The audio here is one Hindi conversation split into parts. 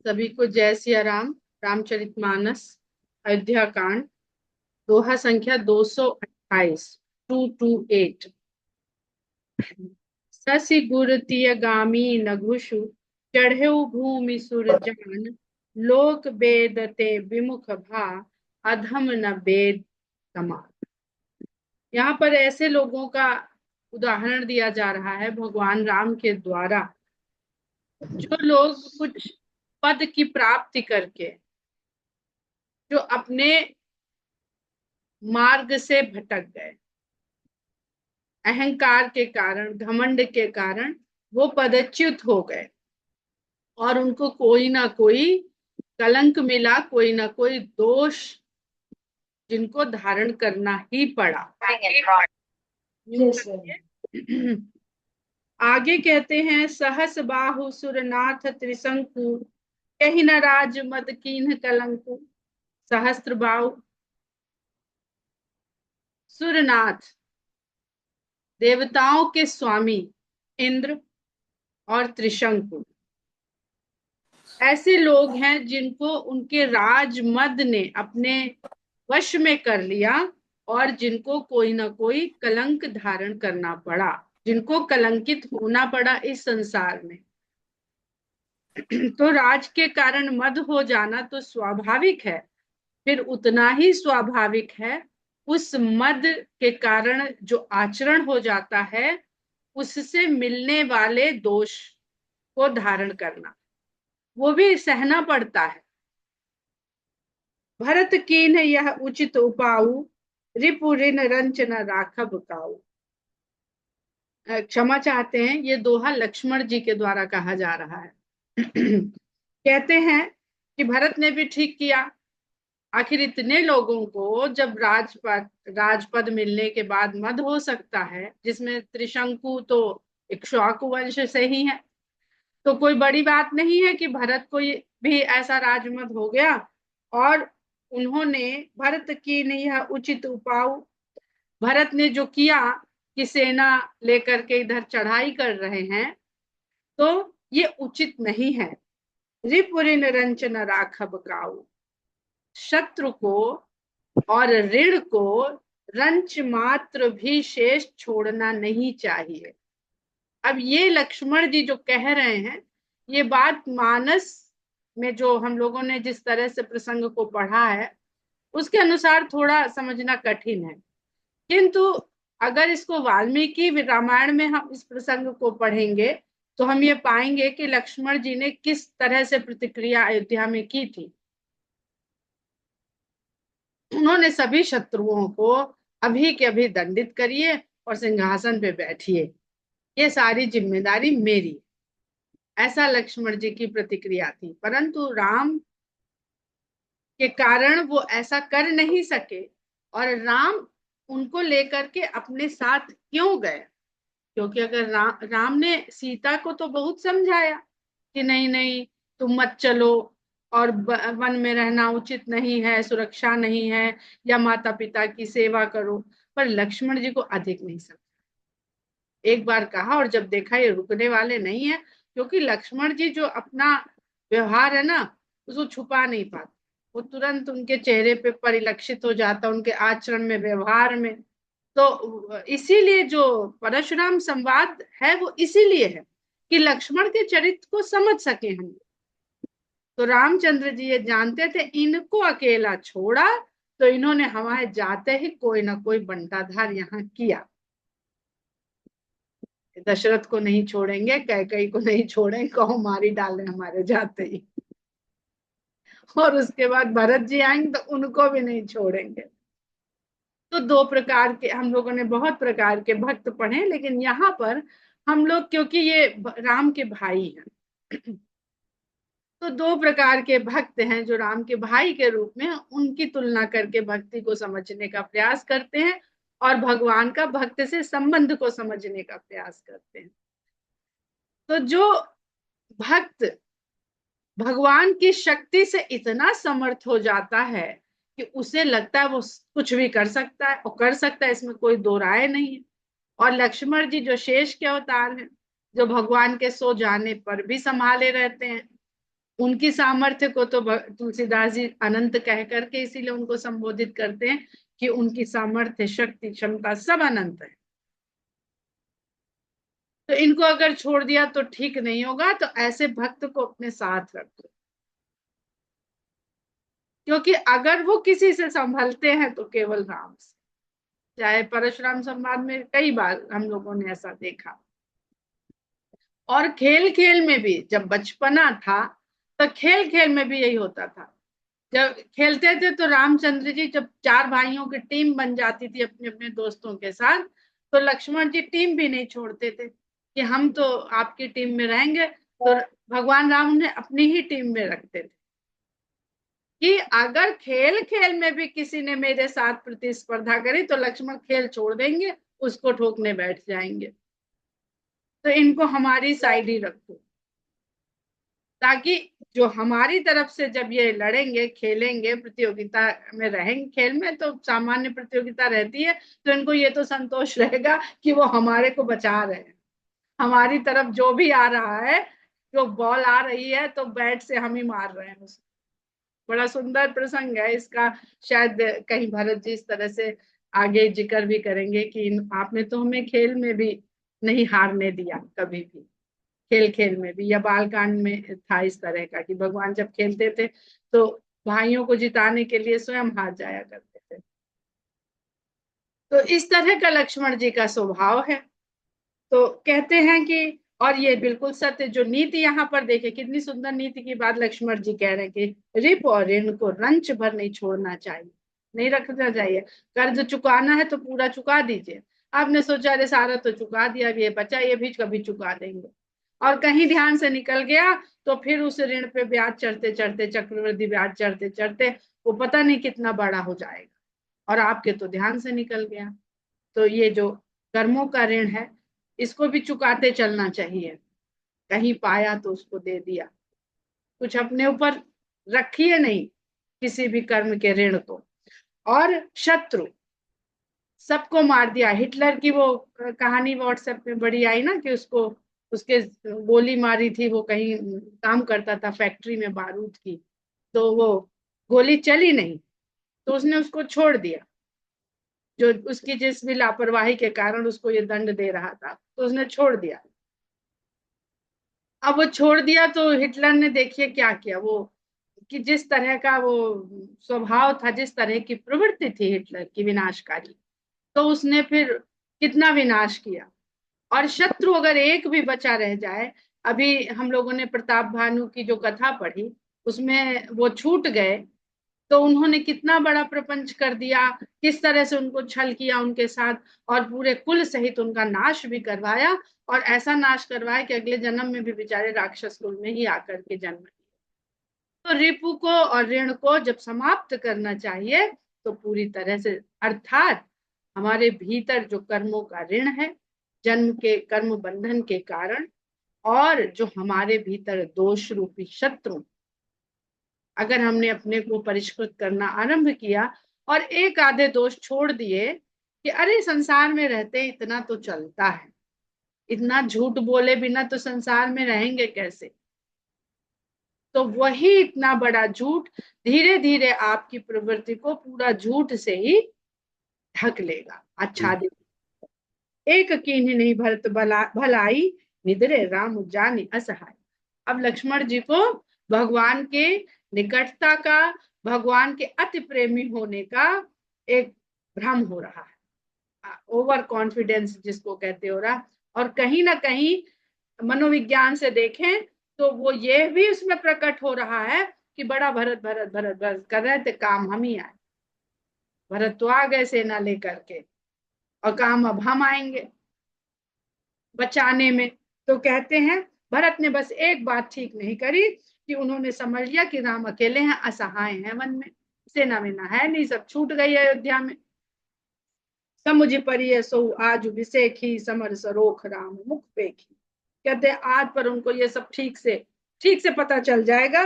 सभी को जय सिया राम। रामचरितमानस अयोध्या कांड, दोहा संख्या 228, 228। ससि गुर तिय गामी नघुषु, चढ़ेउ भूमि सुर जान। लोक वेद ते विमुख भा, अधम न वेद समान। यहाँ पर ऐसे लोगों का उदाहरण दिया जा रहा है भगवान राम के द्वारा, जो लोग कुछ पद की प्राप्ति करके, जो अपने मार्ग से भटक गए, अहंकार के कारण, घमंड के कारण वो पदच्युत हो गए और उनको कोई ना कोई कलंक मिला, कोई ना कोई दोष जिनको धारण करना ही पड़ा। Yes, sir. आगे कहते हैं, सहस बाहु सुरनाथ त्रिशंकु, कहि न राज मद कीन्ह कलंकु। सहस्त्र बाहु सुरनाथ, देवताओं के स्वामी इंद्र और त्रिशंकु ऐसे लोग हैं जिनको उनके राजमद ने अपने वश में कर लिया और जिनको कोई ना कोई कलंक धारण करना पड़ा, जिनको कलंकित होना पड़ा इस संसार में। तो राज के कारण मद हो जाना तो स्वाभाविक है, फिर उतना ही स्वाभाविक है उस मद के कारण जो आचरण हो जाता है उससे मिलने वाले दोष को धारण करना, वो भी सहना पड़ता है। भरत कीन्ह यह उचित उपाऊ, रिपु ऋण रंच न राखब काऊ। क्षमा चाहते हैं, ये दोहा लक्ष्मण जी के द्वारा कहा जा रहा है। कहते हैं कि भरत ने भी ठीक किया। आखिर इतने लोगों को जब राजपद मिलने के बाद मद हो सकता है, जिसमें त्रिशंकु तो इक्ष्वाकु वंश से ही है, तो कोई बड़ी बात नहीं है कि भरत को भी ऐसा राजमद हो गया। और उन्होंने भरत की ने यह उचित उपाय, भरत ने जो किया कि सेना लेकर के इधर चढ़ाई कर रहे हैं, तो ये उचित नहीं है। रिपुरिन रंचन राखब काऊ, शत्रु को और ऋण को रंच मात्र भी शेष छोड़ना नहीं चाहिए। अब ये लक्ष्मण जी जो कह रहे हैं, ये बात मानस में जो हम लोगों ने जिस तरह से प्रसंग को पढ़ा है उसके अनुसार थोड़ा समझना कठिन है, किंतु अगर इसको वाल्मीकि रामायण में हम इस प्रसंग को पढ़ेंगे तो हम ये पाएंगे कि लक्ष्मण जी ने किस तरह से प्रतिक्रिया अयोध्या में की थी। उन्होंने सभी शत्रुओं को अभी के अभी दंडित करिए और सिंहासन पे बैठिए, ये सारी जिम्मेदारी मेरी, ऐसा लक्ष्मण जी की प्रतिक्रिया थी। परंतु राम के कारण वो ऐसा कर नहीं सके, और राम उनको लेकर के अपने साथ क्यों गए? क्योंकि अगर राम ने सीता को तो बहुत समझाया कि नहीं नहीं तुम मत चलो, और वन में रहना उचित नहीं है, सुरक्षा नहीं है, या माता पिता की सेवा करो, पर लक्ष्मण जी को अधिक नहीं समझा। एक बार कहा और जब देखा ये रुकने वाले नहीं है, क्योंकि लक्ष्मण जी जो अपना व्यवहार है ना उसको छुपा नहीं पाते, वो तुरंत उनके चेहरे पे परिलक्षित हो जाता, उनके आचरण में, व्यवहार में। तो इसीलिए जो परशुराम संवाद है वो इसीलिए है कि लक्ष्मण के चरित्र को समझ सके हम। तो रामचंद्र जी ये जानते थे इनको अकेला छोड़ा तो इन्होंने हमारे जाते ही कोई ना कोई बंटाधार यहाँ किया। दशरथ को नहीं छोड़ेंगे, कैकेयी को नहीं छोड़ेंगे, कहो मारी डाले हमारे जाते ही। और उसके बाद भरत जी आएंगे तो उनको भी नहीं छोड़ेंगे। तो दो प्रकार के हम लोगों ने बहुत प्रकार के भक्त पढ़े, लेकिन यहाँ पर हम लोग क्योंकि ये राम के भाई हैं तो दो प्रकार के भक्त हैं जो राम के भाई के रूप में, उनकी तुलना करके भक्ति को समझने का प्रयास करते हैं और भगवान का भक्त से संबंध को समझने का प्रयास करते हैं। तो जो भक्त भगवान की शक्ति से इतना समर्थ हो जाता है कि उसे लगता है वो कुछ भी कर सकता है, और कर सकता है, इसमें कोई दो राय नहीं है। और लक्ष्मण जी जो शेष के अवतार हैं, जो भगवान के सो जाने पर भी संभाले रहते हैं, उनकी सामर्थ्य को तो तुलसीदास जी अनंत कह करके इसीलिए उनको संबोधित करते हैं कि उनकी सामर्थ्य, शक्ति, क्षमता सब अनंत है। तो इनको अगर छोड़ दिया तो ठीक नहीं होगा, तो ऐसे भक्त को अपने साथ रखो, क्योंकि अगर वो किसी से संभलते हैं तो केवल राम से। चाहे परशुराम संवाद में कई बार हम लोगों ने ऐसा देखा। और खेल खेल में भी, जब बचपना था तो खेल खेल में भी यही होता था। जब खेलते थे तो रामचंद्र जी, जब चार भाइयों की टीम बन जाती थी अपने अपने दोस्तों के साथ, तो लक्ष्मण जी टीम भी नहीं छोड़ते थे कि हम तो आपकी टीम में रहेंगे। तो भगवान राम ने अपनी ही टीम में रखते थे कि अगर खेल खेल में भी किसी ने मेरे साथ प्रतिस्पर्धा करी तो लक्ष्मण खेल छोड़ देंगे, उसको ठोकने बैठ जाएंगे। तो इनको हमारी साइड ही रखो, ताकि जो हमारी तरफ से जब ये लड़ेंगे, खेलेंगे, प्रतियोगिता में रहेंगे, खेल में तो सामान्य प्रतियोगिता रहती है, तो इनको ये तो संतोष रहेगा कि वो हमारे को बचा रहे हैं। हमारी तरफ जो भी आ रहा है, जो बॉल आ रही है, तो बैट से हम ही मार रहे हैं उसको। बड़ा सुंदर प्रसंग है इसका। शायद कहीं भरत जी इस तरह से आगे जिक्र भी करेंगे कि आपने तो हमें खेल में भी नहीं हारने दिया कभी भी। खेल खेल में भी, या बालकांड में था इस तरह का कि भगवान जब खेलते थे तो भाइयों को जिताने के लिए स्वयं हार जाया करते थे। तो इस तरह का लक्ष्मण जी का स्वभाव है। तो कहते हैं कि, और ये बिल्कुल सत्य, जो नीति यहाँ पर देखे, कितनी सुंदर नीति की बात लक्ष्मण जी कह रहे हैं कि रिप और ऋण को रंच भर नहीं छोड़ना चाहिए, नहीं रखना चाहिए। कर्ज चुकाना है तो पूरा चुका दीजिए। आपने सोचा अरे सारा तो चुका दिया, ये बचा, ये भी कभी चुका देंगे, और कहीं ध्यान से निकल गया तो फिर उस ऋण पे ब्याज चढ़ते चढ़ते, चक्रवृद्धि ब्याज चढ़ते चढ़ते वो पता नहीं कितना बड़ा हो जाएगा, और आपके तो ध्यान से निकल गया। तो ये जो कर्मों का ऋण है, इसको भी चुकाते चलना चाहिए। कहीं पाया तो उसको दे दिया, कुछ अपने ऊपर रखिए नहीं किसी भी कर्म के ऋण को। और शत्रु सबको मार दिया। हिटलर की वो कहानी व्हाट्सएप में बड़ी आई ना, कि उसको उसके गोली मारी थी, वो कहीं काम करता था फैक्ट्री में बारूद की, तो वो गोली चली नहीं, तो उसने उसको छोड़ दिया, जो उसकी जिस भी लापरवाही के कारण उसको ये दंड दे रहा था, तो उसने छोड़ दिया। अब वो छोड़ दिया तो हिटलर ने देखिए क्या किया, वो कि जिस तरह का वो स्वभाव था, जिस तरह की प्रवृत्ति थी हिटलर की विनाशकारी, तो उसने फिर कितना विनाश किया। और शत्रु अगर एक भी बचा रह जाए, अभी हम लोगों ने प्रताप भानु की जो कथा पढ़ी, उसमें वो छूट गए, तो उन्होंने कितना बड़ा प्रपंच कर दिया, किस तरह से उनको छल किया उनके साथ, और पूरे कुल सहित उनका नाश भी करवाया, और ऐसा नाश करवाया कि अगले जन्म में भी बेचारे राक्षस कुल में ही आकर के जन्म लिए। तो रिपु को और ऋण को जब समाप्त करना चाहिए तो पूरी तरह से, अर्थात हमारे भीतर जो कर्मों का ऋण है, जन्म के कर्म बंधन के कारण, और जो हमारे भीतर दोष रूपी शत्रु, अगर हमने अपने को परिष्कृत करना आरंभ किया और एक आधे दोष छोड़ दिए कि अरे संसार में रहते इतना तो चलता है, इतना झूठ बोले बिना तो संसार में रहेंगे कैसे, तो वही इतना बड़ा झूठ धीरे धीरे आपकी प्रवृत्ति को पूरा झूठ से ही ढक लेगा, आच्छादित। एक कीन्ह नहीं भरत भलाई, निदरे राम जानि असहाय। अब लक्ष्मण जी को भगवान के निकटता का, भगवान के अति प्रेमी होने का एक भ्रम हो रहा है, ओवर कॉन्फिडेंस जिसको कहते हो रहा। और कहीं ना कहीं मनोविज्ञान से देखें तो वो ये भी उसमें प्रकट हो रहा है कि बड़ा भरत भरत भरत भरत कर रहे थे, काम हम ही आए, भरत तो आ गए सेना लेकर के, और काम अब हम आएंगे बचाने में। तो कहते हैं भरत ने बस एक बात ठीक नहीं करी कि उन्होंने समझ लिया कि राम अकेले हैं, असहाय हैं, वन में सेना में ना है नहीं, सब छूट गई अयोध्या में। समुझ परिय सो आज विसेखी, समर सरोख राम मुख पेखी। कहते आज पर उनको ये सब ठीक से पता चल जाएगा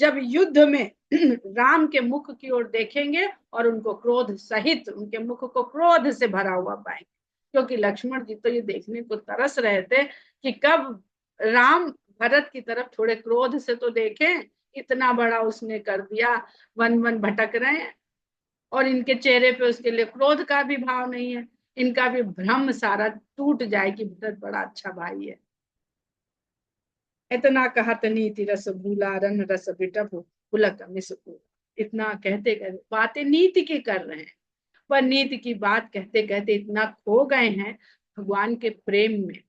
जब युद्ध में राम के मुख की ओर देखेंगे और उनको क्रोध सहित, उनके मुख को क्रोध से भरा हुआ पाएंगे। क्योंकि लक्ष्मण जी तो ये देखने को तरस रहे थे कि कब राम भरत की तरफ थोड़े क्रोध से तो देखें इतना बड़ा उसने कर दिया, वन वन भटक रहे हैं और इनके चेहरे पे उसके लिए क्रोध का भी भाव नहीं है। इनका भी भ्रम सारा टूट जाए कि भरत बड़ा अच्छा भाई है। इतना कहत नीति रस भूला, रन रस बिटप पुलक मिस पूरा। इतना कहते कहते बातें नीति की कर रहे हैं, पर नीति की बात कहते कहते इतना खो गए हैं भगवान के प्रेम में,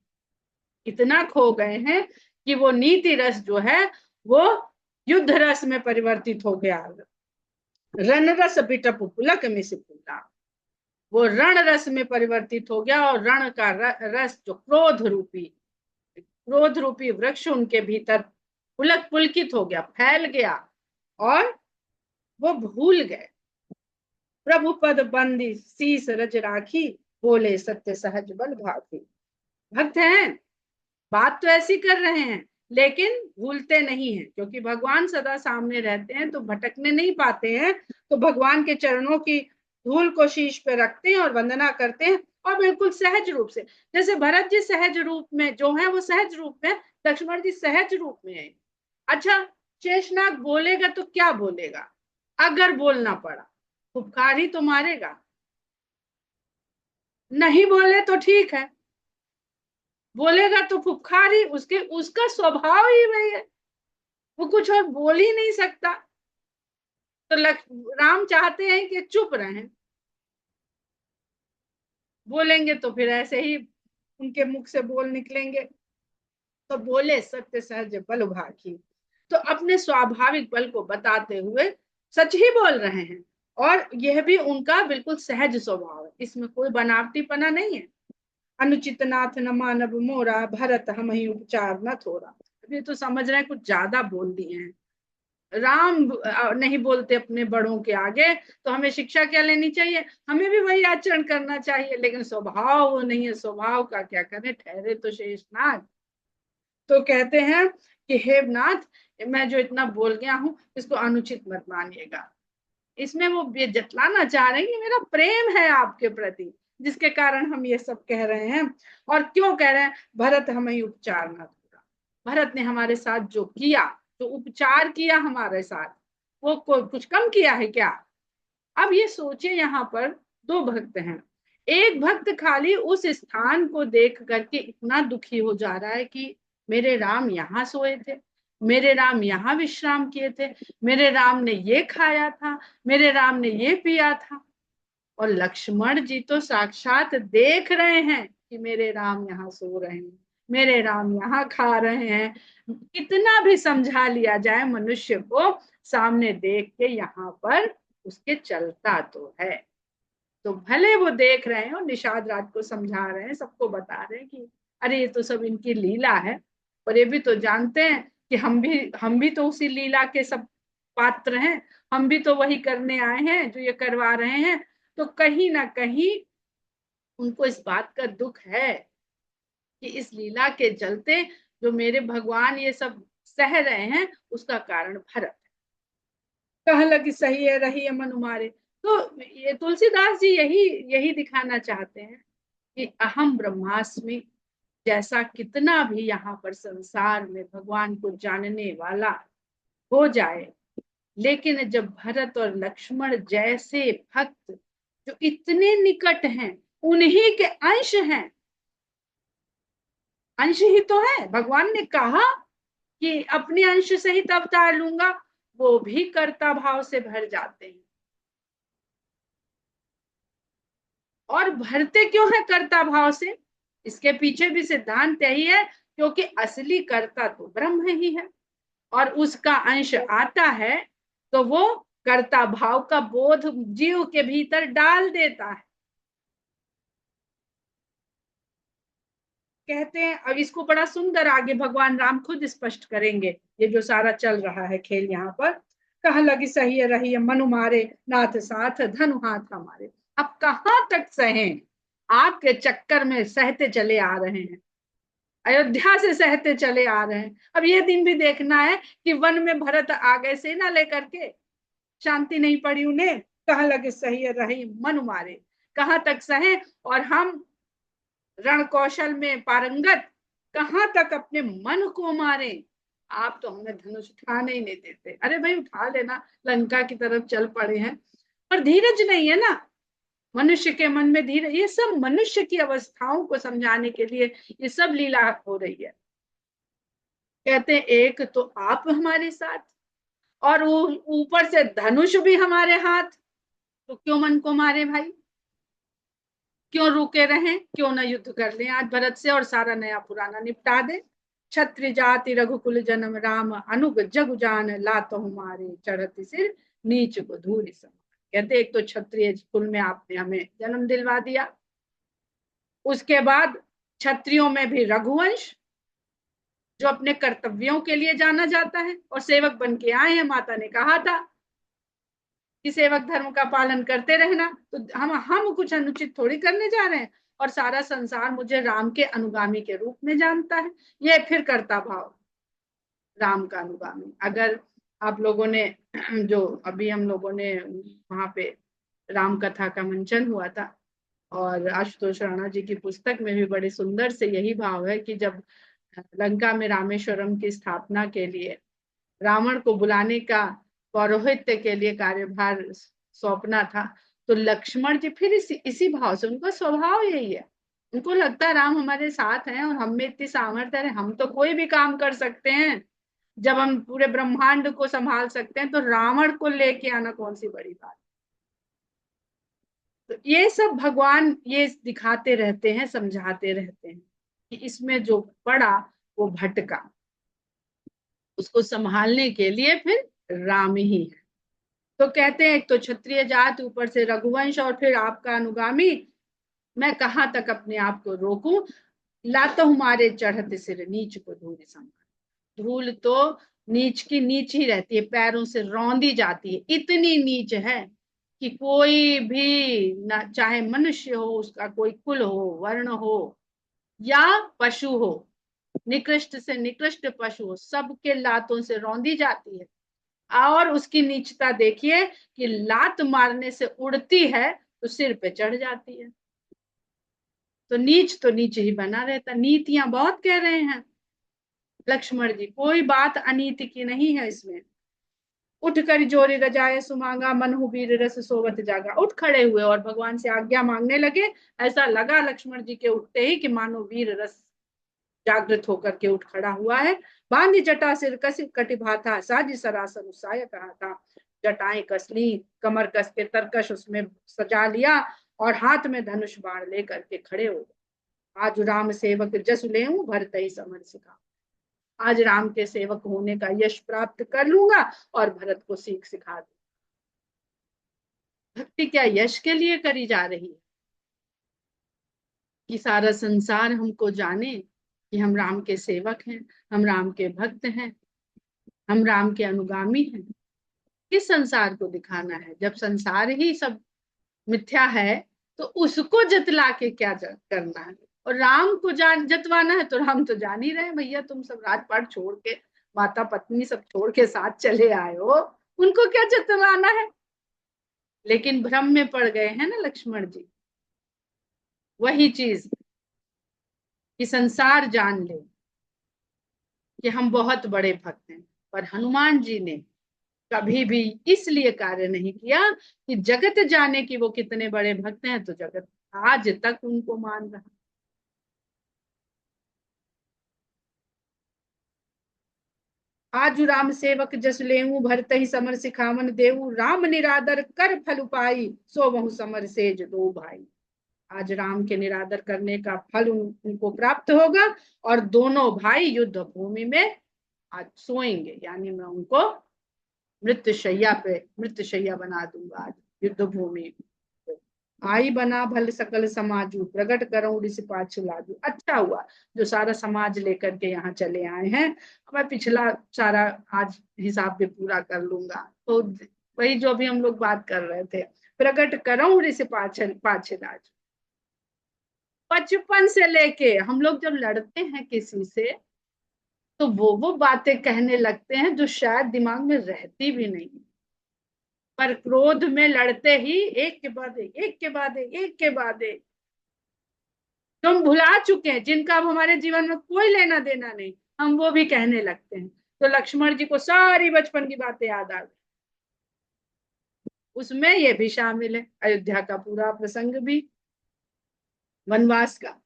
इतना खो गए हैं कि वो नीति रस जो है वो युद्ध रस में परिवर्तित हो गया। रण रस बिटप पुलक मिस पूरा, वो रण रस में परिवर्तित हो गया। और रण का रस जो क्रोध रूपी वृक्ष उनके भीतर पुलक पुलकित हो गया, फैल गया और वो भूल गए। प्रभु पद बंदी शीस रज राखी, बोले सत्य सहज बल भाखी। भक्त हैं, बात तो ऐसी कर रहे हैं लेकिन भूलते नहीं हैं, क्योंकि भगवान सदा सामने रहते हैं तो भटकने नहीं पाते हैं। तो भगवान के चरणों की धूल को शीश पे रखते हैं और वंदना करते हैं, और बिल्कुल सहज रूप से। जैसे भरत जी सहज रूप में जो है वो सहज रूप में, लक्ष्मण जी सहज रूप में है। अच्छा, शेषनाग बोलेगा तो क्या बोलेगा? अगर बोलना पड़ा फुफकार ही तो मारेगा, नहीं बोले तो ठीक है, बोलेगा तो फुफकार ही, उसका स्वभाव ही वही है, वो कुछ और बोल ही नहीं सकता। तो राम चाहते हैं कि चुप रहें, बोलेंगे तो फिर ऐसे ही उनके मुख से बोल निकलेंगे। तो बोले सत्य सहज बल भाखी, तो अपने स्वाभाविक बल को बताते हुए सच ही बोल रहे हैं, और यह भी उनका बिल्कुल सहज स्वभाव है, इसमें कोई बनावटीपना नहीं है। अनुचित नाथ न मानव मोरा, भरत हम ही उपचार न थोड़ा। अभी तो समझ रहे हैं कुछ ज्यादा बोल दिए हैं। राम नहीं बोलते अपने बड़ों के आगे, तो हमें शिक्षा क्या लेनी चाहिए? हमें भी वही आचरण करना चाहिए, लेकिन स्वभाव वो नहीं है, स्वभाव का क्या करें, ठहरे तो शेषनाग। तो कहते हैं कि हे नाथ, मैं जो इतना बोल गया हूं इसको अनुचित मत मानिएगा। इसमें वो ये जतलाना चाह रहे हैं कि मेरा प्रेम है आपके प्रति, जिसके कारण हम ये सब कह रहे हैं। और क्यों कह रहे हैं? भरत हमें उपचार न थोड़ा, भरत ने हमारे साथ जो किया, जो उपचार किया हमारे साथ, वो कुछ कम किया है क्या? अब ये सोचे, यहाँ पर दो भक्त हैं। एक भक्त खाली उस स्थान को देख करके इतना दुखी हो जा रहा है कि मेरे राम यहाँ सोए थे, मेरे राम यहाँ विश्राम किए थे, मेरे राम ने ये खाया था, मेरे राम ने ये पिया था। और लक्ष्मण जी तो साक्षात देख रहे हैं कि मेरे राम यहाँ सो रहे हैं, मेरे राम यहाँ खा रहे हैं। कितना भी समझा लिया जाए मनुष्य को, सामने देख के यहाँ पर उसके चलता तो है। तो भले वो देख रहे हैं और निषाद राज को समझा रहे हैं, सबको बता रहे हैं कि अरे ये तो सब इनकी लीला है, और ये भी तो जानते हैं कि हम भी तो उसी लीला के सब पात्र हैं, हम भी तो वही करने आए हैं जो ये करवा रहे हैं। तो कहीं ना कहीं उनको इस बात का दुख है कि इस लीला के चलते जो मेरे भगवान ये सब सह रहे हैं, उसका कारण भरत है। कह लगी सही है रही है मन मारे। तो ये तुलसीदास जी यही यही दिखाना चाहते हैं कि अहम ब्रह्मास्मि, जैसा कितना भी यहाँ पर संसार में भगवान को जानने वाला हो जाए, लेकिन जब भरत और लक्ष्मण जैसे भक्त जो इतने निकट हैं, उन्हीं के अंश हैं, अंश ही तो है। भगवान ने कहा कि अपने अंश सहित अवतार लूंगा, वो भी कर्ता भाव से भर जाते हैं। और भरते क्यों है कर्ता भाव से? इसके पीछे भी सिद्धांत यही है, क्योंकि असली कर्ता तो ब्रह्म ही है, और उसका अंश आता है तो वो कर्ता भाव का बोध जीव के भीतर डाल देता है। कहते हैं, अब इसको बड़ा सुंदर आगे भगवान राम खुद स्पष्ट करेंगे, ये जो सारा चल रहा है खेल यहाँ पर। कह लगी सही रही मनु मारे, नाथ साथ धनु हाथ हमारे। अब कहाँ तक सहें? आपके चक्कर में सहते चले आ रहे हैं, अयोध्या से सहते चले आ रहे हैं। अब ये दिन भी देखना है कि वन में भरत आ गए सेना लेकर के, शांति नहीं पड़ी उन्हें। कह लगे सही रही मन मारे, कहाँ तक सहे? और हम रण कौशल में पारंगत, कहाँ तक अपने मन को मारे? आप तो हमें धनुष उठाने ही नहीं देते। अरे भाई उठा लेना, लंका की तरफ चल पड़े हैं, पर धीरज नहीं है ना। मनुष्य के मन में धीरज, ये सब मनुष्य की अवस्थाओं को समझाने के लिए ये सब लीला हो रही है। कहते एक तो आप हमारे साथ, और ऊपर से धनुष भी हमारे हाथ, तो क्यों मन को मारे भाई, क्यों रुके रहें, क्यों ना युद्ध कर लें आज भरत से और सारा नया पुराना निपटा दे। क्षत्रिय जाति रघुकुल जन्म राम, अनुग जग जान लातो हमारे चढ़त सिर, नीच को धूल सम। कहते एक तो क्षत्रिय कुल में आपने हमें जन्म दिलवा दिया, उसके बाद क्षत्रियों में भी रघुवंश जो अपने कर्तव्यों के लिए जाना जाता है, और सेवक बन के आए हैं। माता ने कहा था कि सेवक धर्म का पालन करते रहना, तो हम कुछ अनुचित थोड़ी करने जा रहे हैं। और सारा संसार मुझे राम के अनुगामी के रूप में जानता है, ये फिर करता भाव राम का अनुगामी। अगर आप लोगों ने जो अभी हम लोगों ने वहां पे राम कथा का मंचन हुआ था, और आशुतोष राणा जी की पुस्तक में भी बड़े सुंदर से यही भाव है कि जब लंका में रामेश्वरम की स्थापना के लिए रावण को बुलाने का पौरोहित्य के लिए कार्यभार सौंपना था, तो लक्ष्मण जी फिर इसी भाव से, उनका स्वभाव यही है, उनको लगता है राम हमारे साथ हैं और हम में इतनी सामर्थ्य है, हम तो कोई भी काम कर सकते हैं, जब हम पूरे ब्रह्मांड को संभाल सकते हैं तो रावण को लेके आना कौन सी बड़ी बात। तो ये सब भगवान ये दिखाते रहते हैं, समझाते रहते हैं कि इसमें जो पड़ा वो भटका, उसको संभालने के लिए फिर राम ही है। तो कहते हैं एक तो क्षत्रिय जात, ऊपर से रघुवंश, और फिर आपका अनुगामी, मैं कहां तक अपने आप को रोकूं। लातो हमारे चढ़त सिर, नीच को धूल सम। धूल तो नीच की नीच ही रहती है, पैरों से रौंदी जाती है, इतनी नीच है कि कोई भी ना, चाहे मनुष्य हो, उसका कोई कुल हो, वर्ण हो या पशु हो, निकृष्ट से निकृष्ट पशु हो, सबके लातों से रौंदी जाती है। और उसकी नीचता देखिए कि लात मारने से उड़ती है तो सिर पे चढ़ जाती है। तो नीच ही बना रहता। नीतियां बहुत कह रहे हैं लक्ष्मण जी, कोई बात अनीति की नहीं है इसमें। उठ कर जोरी रजाए सुमांगा, मनहु वीर रस सोवत जागा। उठ खड़े हुए और भगवान से आज्ञा मांगने लगे। ऐसा लगा लक्ष्मण जी के उठते ही कि मानो वीर रस जागृत होकर के उठ खड़ा हुआ है। बांधी जटा सिर कस कटिभा था, साजी सरासर उत्साह कहा था। जटाएं कस ली, कमर कस के तरकश उसमें सजा लिया, और हाथ में धनुष बाण लेकर के खड़े हो गए। आज राम सेवक जस ले भरत ही समर सिखा। आज राम के सेवक होने का यश प्राप्त कर लूंगा और भरत को सीख सिखा दूंगा। भक्ति क्या यश के लिए करी जा रही है कि सारा संसार हमको जाने कि हम राम के सेवक हैं, हम राम के भक्त हैं, हम राम के अनुगामी हैं। किस संसार को दिखाना है, जब संसार ही सब मिथ्या है तो उसको जतला के क्या करना है। और राम को जान जतवाना है तो राम तो जान ही रहे भैया, तुम सब राजपाट छोड़ के, माता पत्नी सब छोड़ के साथ चले आए हो, उनको क्या जतवाना है। लेकिन भ्रम में पड़ गए हैं ना लक्ष्मण जी। वही चीज कि संसार जान ले कि हम बहुत बड़े भक्त हैं, पर हनुमान जी ने कभी भी इसलिए कार्य नहीं किया कि जगत जाने कि वो कितने बड़े भक्त हैं, तो जगत आज तक उनको मान रहा। आज राम सेवक जस लेऊ, भरत ही समर सिखावन देऊ। राम निरादर कर फल उपाई, सो बहु समर सेज दो भाई। आज राम के निरादर करने का फल उनको प्राप्त होगा, और दोनों भाई युद्ध भूमि में आज सोएंगे, यानी मैं उनको मृत्युशैया बना दूंगा आज युद्ध भूमि। आई बना भल सकल समाजू, प्रकट करूं ऋषि पाछु लाजू। अच्छा हुआ जो सारा समाज लेकर के यहाँ चले आए हैं, मैं पिछला सारा आज हिसाब भी पूरा कर लूंगा। तो वही जो भी हम लोग बात कर रहे थे, प्रकट करूं ऋषि पाछु लाजू। बचपन से लेके हम लोग जब लड़ते हैं किसी से, तो वो बातें कहने लगते हैं जो शायद दिमाग में रहती भी नहीं, पर क्रोध में लड़ते ही एक के बाद एक, एक के बाद एक, एक के बाद एक, तो हम भुला चुके हैं, जिनका अब हमारे जीवन में कोई लेना देना नहीं, हम वो भी कहने लगते हैं। तो लक्ष्मण जी को सारी बचपन की बातें याद आ गई। उसमें ये भी शामिल है, अयोध्या का पूरा प्रसंग भी, वनवास का।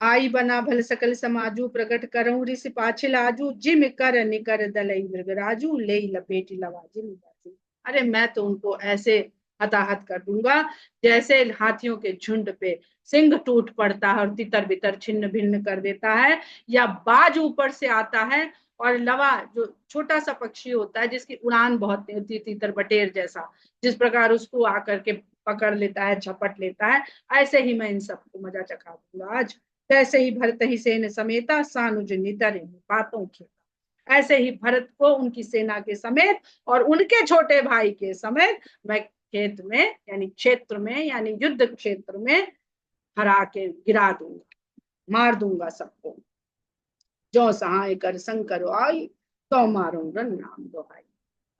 आई बना भल सकल समाजू, प्रकट करऊं ऋषि पाछिल आजू, जिम कर निकर दलई मृगराजू, ले लपेटी लवाजिन बाजू। अरे मैं तो उनको ऐसे हताहत कर दूंगा जैसे हाथियों के झुंड पे सिंह टूट पड़ता है और तितर बितर छिन्न भिन्न कर देता है, या बाज ऊपर से आता है और लवा जो छोटा सा पक्षी होता है जिसकी उड़ान बहुत होती है, तितर बटेर जैसा, जिस प्रकार उसको आकर के पकड़ लेता है, झपट लेता है, ऐसे ही मैं इन सबको मजा चखा दूंगा आज। तैसे ही भरत ही सेन समेता, सानुज नितर बातों खेता। ऐसे ही भरत को उनकी सेना के समेत और उनके छोटे भाई के समेत मैं खेत में यानी क्षेत्र में यानी युद्ध क्षेत्र में हरा के गिरा दूंगा, मार दूंगा सबको। जो सहाय कर शंकर आई, तो मारो रन नाम दोहाई।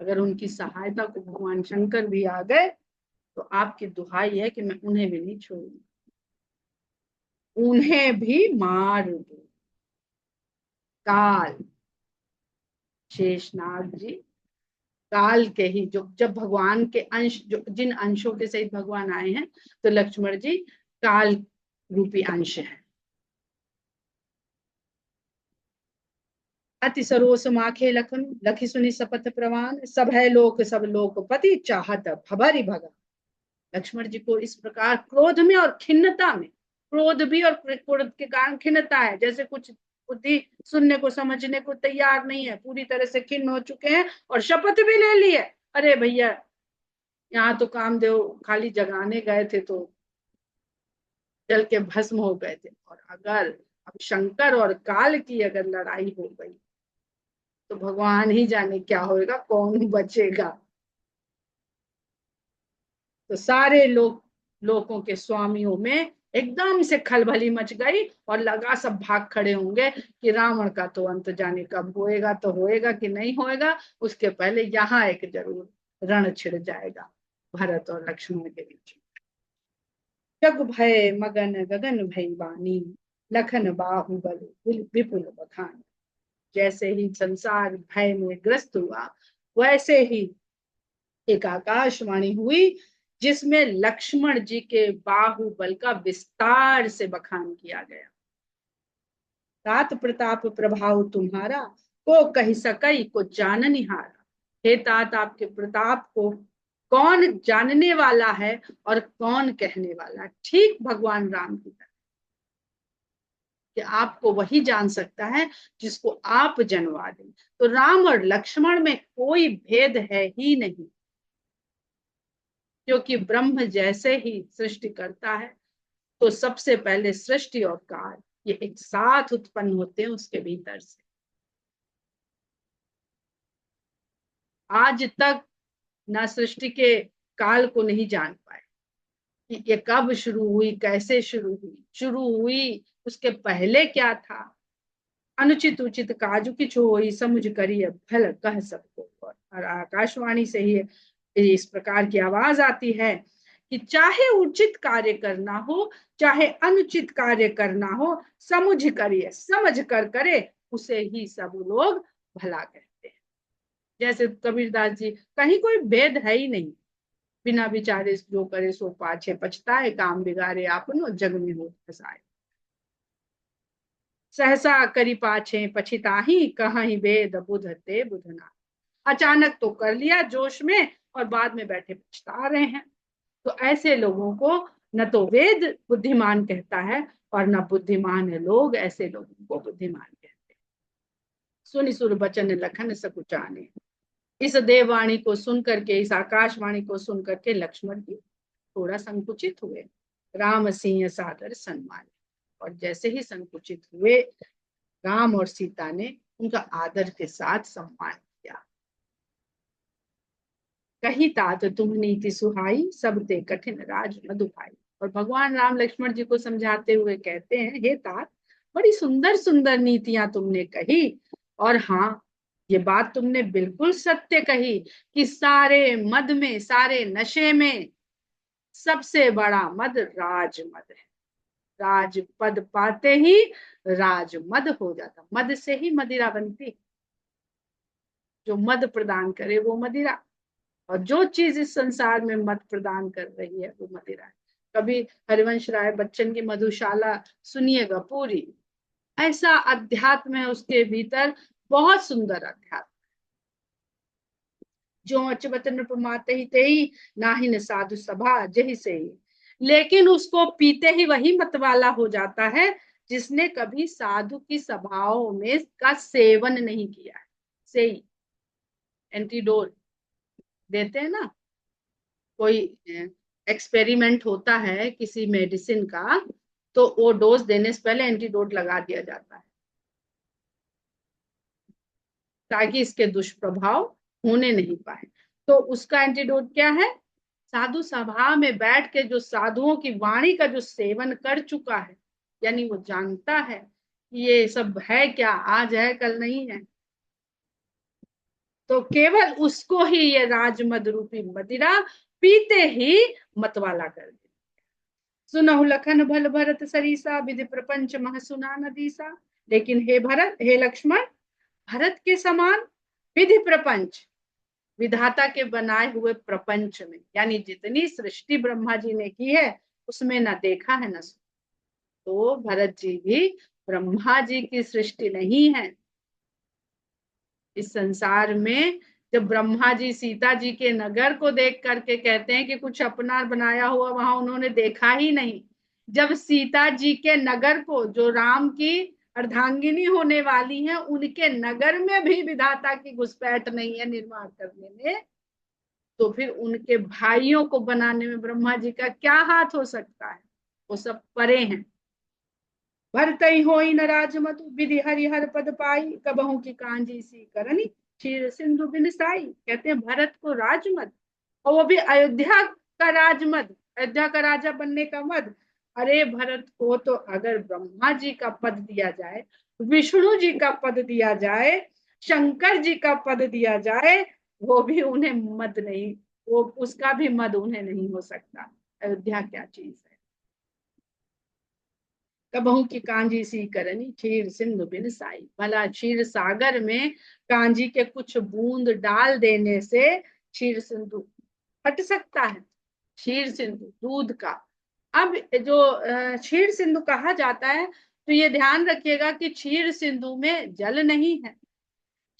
अगर उनकी सहायता को भगवान शंकर भी आ गए तो आपकी दुहाई है कि मैं उन्हें भी नहीं छोड़ूंगा, उन्हें भी मार दू। काल, शेषनाग जी काल के ही जो, जब भगवान के अंश जो जिन अंशों के सहित भगवान आए हैं, तो लक्ष्मण जी काल रूपी अंश है। अति सरोस माखे लखन, लखी सुनी सपथ प्रवान, सब है लोक सब लोकपति, चाहत भभरि भगा। लक्ष्मण जी को इस प्रकार क्रोध में और खिन्नता में, क्रोध भी और क्रोध के कारण खिन्नता है, जैसे कुछ बुद्धि सुनने को समझने को तैयार नहीं है, पूरी तरह से खिन्न हो चुके हैं और शपथ भी ले ली है। अरे भैया, यहाँ तो कामदेव खाली जगाने गए थे तो जल के भस्म हो गए थे, और अगर अब शंकर और काल की अगर लड़ाई हो गई तो भगवान ही जाने क्या होएगा, कौन बचेगा। तो सारे लोगों के स्वामियों में एकदम से खलबली मच गई और लगा सब भाग खड़े होंगे कि रावण का तो अंत जाने कब होएगा, तो होएगा कि नहीं होएगा, उसके पहले यहाँ एक जरूर रण छिड़ जाएगा भरत और लक्ष्मण के बीच। जग भय मगन गगन भई वाणी, लखन बाहुबल विपुल बखान। जैसे ही संसार भय में ग्रस्त हुआ, वैसे ही एक आकाशवाणी हुई जिसमें लक्ष्मण जी के बाहुबल का विस्तार से बखान किया गया। तात प्रताप प्रभाव तुम्हारा, को कही सकई को जाननिहारा। हे तात, आपके प्रताप को कौन जानने वाला है और कौन कहने वाला, ठीक भगवान राम की तरह कि आपको वही जान सकता है जिसको आप जनवा दें। तो राम और लक्ष्मण में कोई भेद है ही नहीं, क्योंकि ब्रह्म जैसे ही सृष्टि करता है तो सबसे पहले सृष्टि और काल ये एक साथ उत्पन्न होते हैं उसके भीतर से। आज तक ना सृष्टि के काल को नहीं जान पाए कि ये कब शुरू हुई, कैसे शुरू हुई उसके पहले क्या था। अनुचित उचित काजू की छोई, समुझ करी भल कह सबको। और आकाशवाणी से ही इस प्रकार की आवाज आती है कि चाहे उचित कार्य करना हो चाहे अनुचित कार्य करना हो, समझ करिए, समझ कर करे, उसे ही सब लोग भला कहते हैं। जैसे कबीरदास जी, कहीं कोई भेद है ही नहीं, बिना विचारे जो करे सो पाछे पछताए, काम बिगाड़े आपनो जग में हो फसाए। सहसा करी पाछे पछिताही, कहीं वेद बुध ते बुधना। अचानक तो कर लिया जोश में और बाद में बैठे पछता रहे हैं। तो ऐसे लोगों को न तो वेद बुद्धिमान कहता है और न बुद्धिमान लोग ऐसे लोगों को बुद्धिमान कहते हैं। सुनि सुर बचन लखन सकुचाने, इस देववाणी को सुन करके, इस आकाशवाणी को सुन करके लक्ष्मण जी थोड़ा संकुचित हुए। राम सिंह सादर सम्मान, और जैसे ही संकुचित हुए, राम और सीता ने उनका आदर के साथ सम्मान किया। कही तात तुम नीति सुहाई, सब ते कठिन राज न दुखाई। और भगवान राम लक्ष्मण जी को समझाते हुए कहते हैं, हे तात, बड़ी सुंदर सुंदर नीतियां तुमने कही, और हाँ, ये बात तुमने बिल्कुल सत्य कही कि सारे मद में, सारे नशे में सबसे बड़ा मद राज मद है। राज पद पाते ही राजमद हो जाता। मद से ही मदिरा बनती, जो मद प्रदान करे वो मदिरा, और जो चीज इस संसार में मद प्रदान कर रही है वो मदिरा है। कभी हरिवंश राय बच्चन की मधुशाला सुनिएगा पूरी, ऐसा अध्यात्म है उसके भीतर, बहुत सुंदर अध्यात्म। जो अचबत नृपमाते ही ते ही नाही न साधु सभा जही से ही, लेकिन उसको पीते ही वही मतवाला हो जाता है जिसने कभी साधु की सभाओं में का सेवन नहीं किया है। से ही एंटीडोट देते हैं ना, कोई एक्सपेरिमेंट होता है किसी मेडिसिन का, तो वो डोज देने से पहले एंटीडोट लगा दिया जाता है ताकि इसके दुष्प्रभाव होने नहीं पाए। तो उसका एंटीडोट क्या है? साधु सभा में बैठ के जो साधुओं की वाणी का जो सेवन कर चुका है, यानी वो जानता है ये सब है क्या, आज है कल नहीं है, तो केवल उसको ही ये राजमद रूपी मदिरा पीते ही मतवाला कर दे। सुनहु लखन भल भरत सरीसा, विधि प्रपंच मह सुना नदीसा। लेकिन हे भरत, हे लक्ष्मण, भरत के समान विधि प्रपंच, विधाता के बनाए हुए प्रपंच में, यानी जितनी सृष्टि ब्रह्मा जी ने की है उसमें न देखा है न सुना। तो भरत जी भी ब्रह्मा जी की सृष्टि नहीं है। इस संसार में जब ब्रह्मा जी सीता जी के नगर को देख करके कहते हैं कि कुछ अपना बनाया हुआ वहां उन्होंने देखा ही नहीं, जब सीता जी के नगर को, जो राम की अर्धांगिनी होने वाली है, उनके नगर में भी विधाता की घुसपैठ नहीं है निर्माण करने में, तो फिर उनके भाइयों को बनाने में ब्रह्मा जी का क्या हाथ हो सकता है? वो सब परे हैं। भरतई होई न राजमतु, विधि हरिहर पद पाई, कबहू की कांजी सी करनी, क्षीर सिंधु बिनसाई। कहते हैं भरत को राजमद, और वो भी अयोध्या का राजमद, अयोध्या का राजा बनने का मद। अरे भरत को तो अगर ब्रह्मा जी का पद दिया जाए, विष्णु जी का पद दिया जाए, शंकर जी का पद दिया जाए, वो भी उन्हें मद नहीं, वो उसका भी मद उन्हें नहीं हो सकता। अयोध्या क्या चीज है। कबहू की कांजी सी करनी, क्षीर सिंधु बिन साई। भला क्षीर सागर में कांजी के कुछ बूंद डाल देने से क्षीर सिंधु हट सकता है? क्षीर सिंधु दूध का, अब जो क्षीर सिंधु कहा जाता है, तो ये ध्यान रखिएगा कि क्षीर सिंधु में जल नहीं है,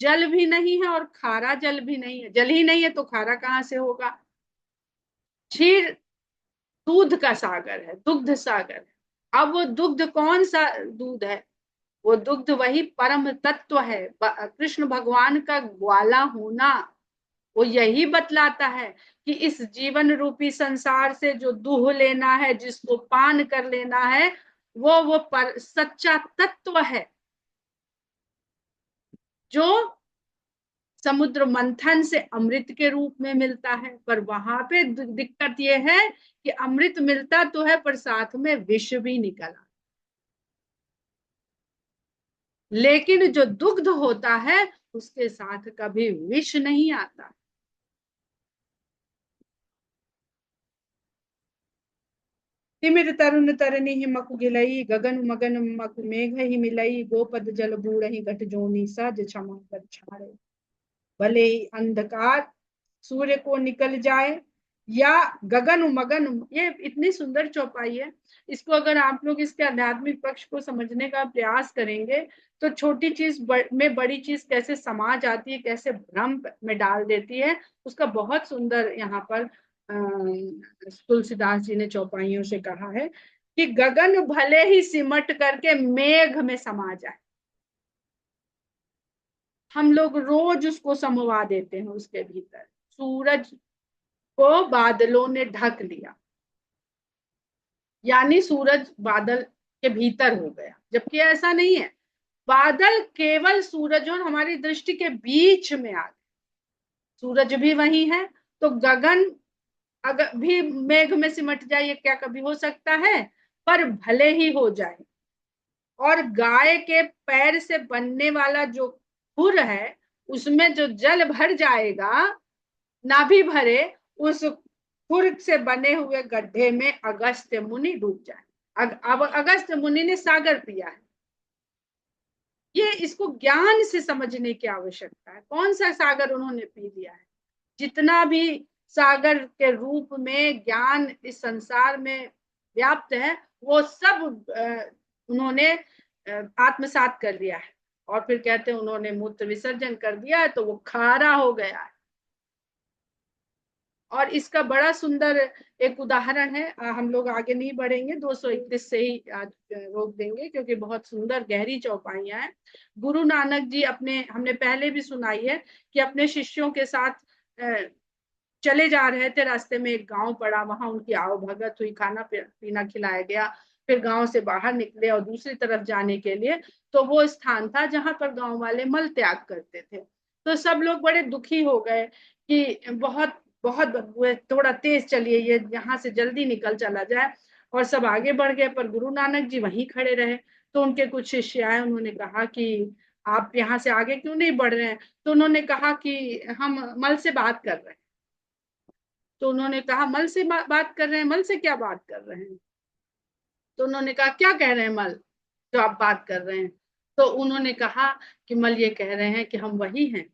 जल भी नहीं है और खारा जल भी नहीं है। जल ही नहीं है तो खारा कहाँ से होगा? क्षीर दूध का सागर है, दुग्ध सागर है। अब वो दुग्ध कौन सा दूध है? वो दुग्ध वही परम तत्व है, कृष्ण भगवान का ग्वाला होना। वो यही बतलाता है कि इस जीवन रूपी संसार से जो दूह लेना है, जिसको पान कर लेना है, वो सच्चा तत्व है, जो समुद्र मंथन से अमृत के रूप में मिलता है। पर वहां पे दिक्कत ये है कि अमृत मिलता तो है पर साथ में विष भी निकला, लेकिन जो दुग्ध होता है उसके साथ कभी विष नहीं आता। तिमिर तरुण तरनी ही मकु गिलई, गगन मगन मकु मेघ ही मिलई, गोपद जल बूढ़ ही घट जोनी सज क्षमा कर छाड़े। भले ही अंधकार सूर्य को निकल जाए, या गगन मगन, ये इतनी सुंदर चौपाई है। इसको अगर आप लोग इसके आध्यात्मिक पक्ष को समझने का प्रयास करेंगे, तो छोटी चीज में बड़ी चीज कैसे समा जाती है, कैसे भ्रम में डाल देती है, उसका बहुत सुंदर यहाँ पर तुलसीदास जी ने चौपाइयों से कहा है कि गगन भले ही सिमट करके मेघ में समा जाए, हम लोग रोज उसको समवा देते हैं उसके भीतर। सूरज को बादलों ने ढक लिया, यानी सूरज बादल के भीतर हो गया, जबकि ऐसा नहीं है। बादल केवल सूरज और हमारी दृष्टि के बीच में आ गए, सूरज भी वही है। तो गगन अगर भी मेघ में सिमट जाए, ये क्या कभी हो सकता है? पर भले ही हो जाए, और गाय के पैर से बनने वाला जो खुर है, उसमें जो जल भर जाएगा, ना भी भरे, उस खुर से बने हुए गड्ढे में अगस्त्य मुनि डूब जाए। अब अगस्त्य मुनि ने सागर पिया है, ये इसको ज्ञान से समझने की आवश्यकता है। कौन सा सागर उन्होंने पी लिया है? जितना भी सागर के रूप में ज्ञान इस संसार में व्याप्त है, वो सब उन्होंने आत्मसात कर लिया है। और फिर कहते हैं उन्होंने मूत्र विसर्जन कर दिया है, तो वो खारा हो गया है। और इसका बड़ा सुंदर एक उदाहरण है। हम लोग आगे नहीं बढ़ेंगे, 231 से ही आज रोक देंगे, क्योंकि बहुत सुंदर गहरी चौपाइयां हैं। गुरु नानक जी अपने, हमने पहले भी सुनाई है कि अपने शिष्यों के साथ चले जा रहे थे, रास्ते में एक गांव पड़ा, वहां उनकी आओ भगत हुई, खाना पीना खिलाया गया। फिर गांव से बाहर निकले और दूसरी तरफ जाने के लिए, तो वो स्थान था जहां पर गांव वाले मल त्याग करते थे। तो सब लोग बड़े दुखी हो गए कि बहुत बहुत बदबू है, थोड़ा तेज चलिए, ये यहाँ से जल्दी निकल चला जाए। और सब आगे बढ़ गए, पर गुरु नानक जी वहीं खड़े रहे। तो उनके कुछ शिष्य आए, उन्होंने कहा कि आप यहाँ से आगे क्यों नहीं बढ़ रहे हैं? तो उन्होंने कहा कि हम मल से बात कर रहे हैं। तो उन्होंने कहा मल से बात कर रहे हैं? मल से क्या बात कर रहे हैं? तो उन्होंने कहा क्या कह रहे हैं मल जो आप बात कर रहे हैं? तो उन्होंने कहा कि मल ये कह रहे हैं कि हम वही हैं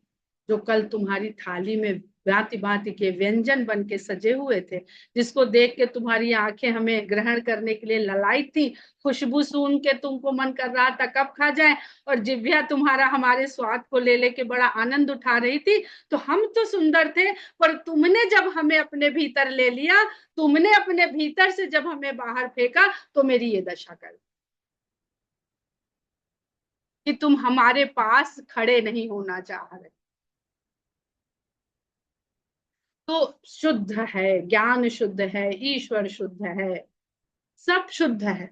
जो कल तुम्हारी थाली में भांति भांति के व्यंजन बन के सजे हुए थे, जिसको देख के तुम्हारी आंखें हमें ग्रहण करने के लिए ललाई थी। खुशबू सूंघ के तुमको मन कर रहा था कब खा जाए, और जिह्वा तुम्हारा हमारे स्वाद को ले लेके बड़ा आनंद उठा रही थी। तो हम तो सुंदर थे, पर तुमने जब हमें अपने भीतर ले लिया, तुमने अपने भीतर से जब हमें बाहर फेंका, तो मेरी ये दशा कर कि तुम हमारे पास खड़े नहीं होना चाह रहे। तो शुद्ध है, ज्ञान शुद्ध है, ईश्वर शुद्ध है, सब शुद्ध है,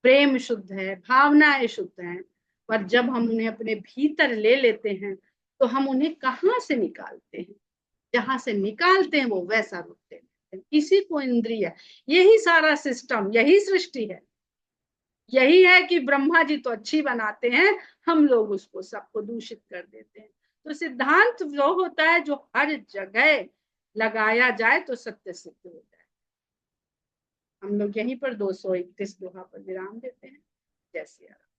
प्रेम शुद्ध है, भावनाएं शुद्ध हैं। पर जब हम उन्हें अपने भीतर ले लेते हैं, तो हम उन्हें कहाँ से निकालते हैं? जहां से निकालते हैं वो वैसा रूप देते हैं। इसी को इंद्रिय, यही सारा सिस्टम, यही सृष्टि है। यही है कि ब्रह्मा जी तो अच्छी बनाते हैं, हम लोग उसको सबको दूषित कर देते हैं। तो सिद्धांत जो होता है, जो हर जगह लगाया जाए तो सत्य सिद्ध हो जाए। हम लोग यहीं पर 231 दोहा पर विराम देते हैं। जय सिया राम।